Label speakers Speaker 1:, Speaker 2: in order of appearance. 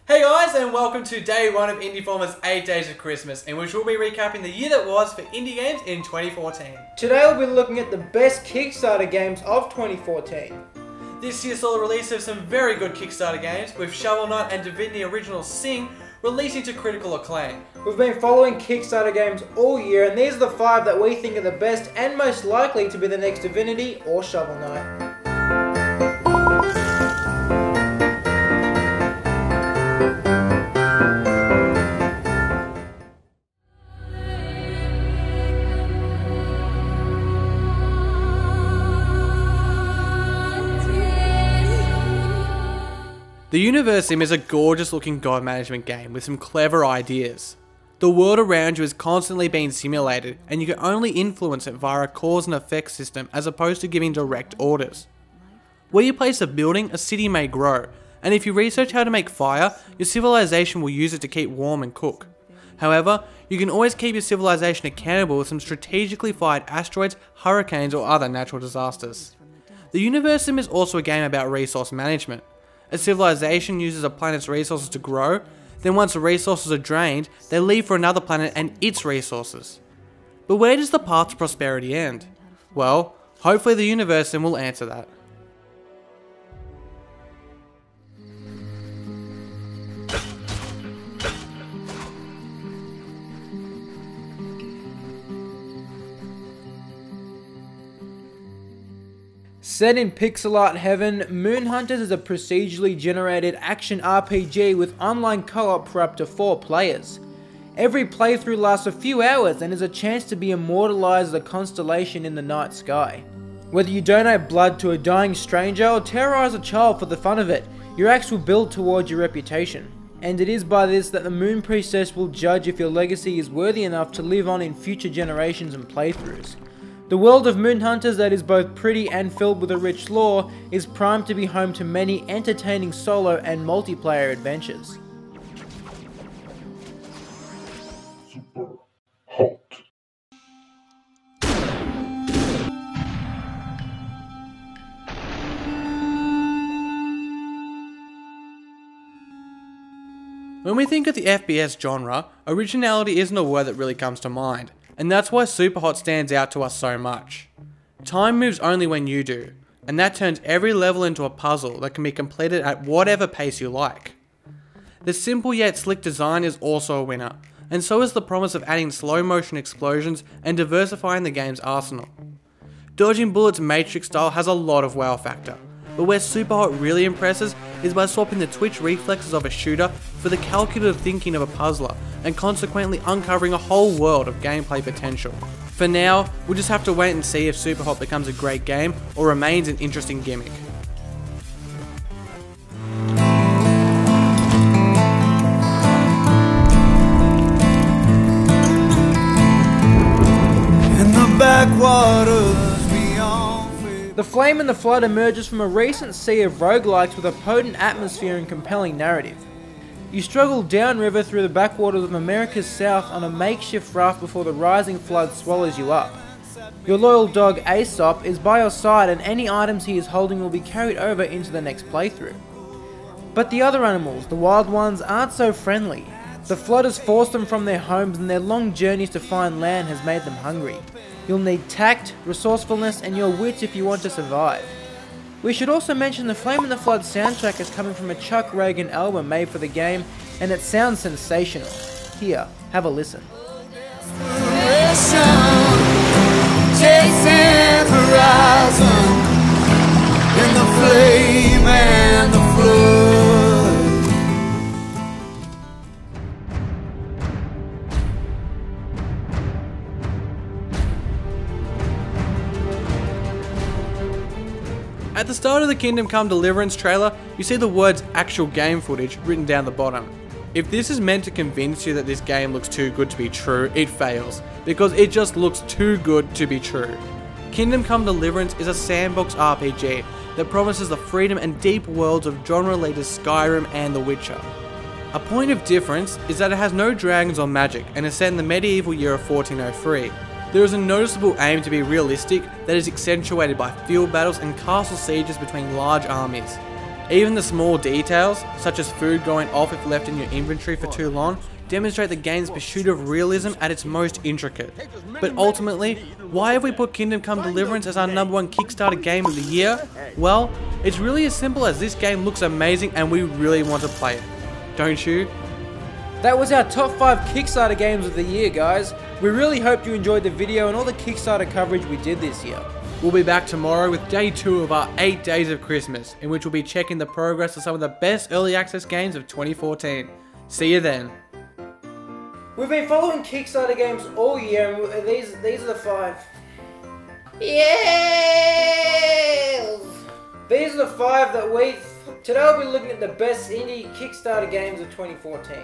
Speaker 1: Hey guys, and welcome to day one of Indieformer's 8 Days of Christmas, in which we'll be recapping the year that was for indie games in 2014.
Speaker 2: Today we'll be looking at the best Kickstarter games of 2014.
Speaker 1: This year saw the release of some very good Kickstarter games, with Shovel Knight and Divinity Original Sin releasing to critical acclaim.
Speaker 2: We've been following Kickstarter games all year, and these are the 5 that we think are the best and most likely to be the next Divinity or Shovel Knight.
Speaker 1: The Indieformer is a gorgeous looking god management game with some clever ideas. The world around you is constantly being simulated, and you can only influence it via a cause and effect system as opposed to giving direct orders. Where you place a building, a city may grow, and if you research how to make fire, your civilization will use it to keep warm and cook. However, you can always keep your civilization accountable with some strategically fired asteroids, hurricanes, or other natural disasters. The Indieformer is also a game about resource management. A civilization uses a planet's resources to grow, then once the resources are drained, they leave for another planet and its resources. But where does the path to prosperity end? Well, hopefully the Indieformer will answer that.
Speaker 2: Set in pixel art heaven, Moon Hunters is a procedurally generated action RPG with online co-op for up to 4 players. Every playthrough lasts a few hours and is a chance to be immortalized as a constellation in the night sky. Whether you donate blood to a dying stranger or terrorize a child for the fun of it, your acts will build towards your reputation. And it is by this that the Moon Priestess will judge if your legacy is worthy enough to live on in future generations and playthroughs. The world of Moon Hunters, that is both pretty and filled with a rich lore, is primed to be home to many entertaining solo and multiplayer adventures.
Speaker 3: Super hot.
Speaker 1: When we think of the FPS genre, originality isn't a word that really comes to mind. And that's why Superhot stands out to us so much. Time moves only when you do, and that turns every level into a puzzle that can be completed at whatever pace you like. The simple yet slick design is also a winner, and so is the promise of adding slow motion explosions and diversifying the game's arsenal. Dodging bullets Matrix style has a lot of wow factor, but where Superhot really impresses is by swapping the twitch reflexes of a shooter for the calculative thinking of a puzzler, and consequently uncovering a whole world of gameplay potential. For now, we'll just have to wait and see if Superhot becomes a great game or remains an interesting gimmick.
Speaker 4: In the backwaters beyond.
Speaker 2: The Flame and the Flood emerges from a recent sea of roguelikes with a potent atmosphere and compelling narrative. You struggle downriver through the backwaters of America's South on a makeshift raft before the rising flood swallows you up. Your loyal dog Aesop is by your side, and any items he is holding will be carried over into the next playthrough. But the other animals, the wild ones, aren't so friendly. The flood has forced them from their homes, and their long journeys to find land has made them hungry. You'll need tact, resourcefulness, and your wits if you want to survive. We should also mention the Flame and the Flood soundtrack is coming from a Chuck Reagan album made for the game, and it sounds sensational. Here, have a listen.
Speaker 4: Chasing horizon in the flame and the flood.
Speaker 1: At the start of the Kingdom Come Deliverance trailer, you see the words actual game footage written down the bottom. If this is meant to convince you that this game looks too good to be true, it fails, because it just looks too good to be true. Kingdom Come Deliverance is a sandbox RPG that promises the freedom and deep worlds of genre leaders Skyrim and The Witcher. A point of difference is that it has no dragons or magic and is set in the medieval year of 1403. There is a noticeable aim to be realistic that is accentuated by field battles and castle sieges between large armies. Even the small details, such as food going off if left in your inventory for too long, demonstrate the game's pursuit of realism at its most intricate. But ultimately, why have we put Kingdom Come Deliverance as our #1 Kickstarter game of the year? Well, it's really as simple as this game looks amazing and we really want to play it. Don't you?
Speaker 2: That was our top 5 Kickstarter games of the year, guys. We really hope you enjoyed the video and all the Kickstarter coverage we did this year.
Speaker 1: We'll be back tomorrow with day 2 of our 8 days of Christmas, in which we'll be checking the progress of some of the best early access games of 2014. See you then.
Speaker 2: We've been following Kickstarter games all year, and these are the 5. Yes! These are the 5 that today we'll be looking at the best indie Kickstarter games of 2014.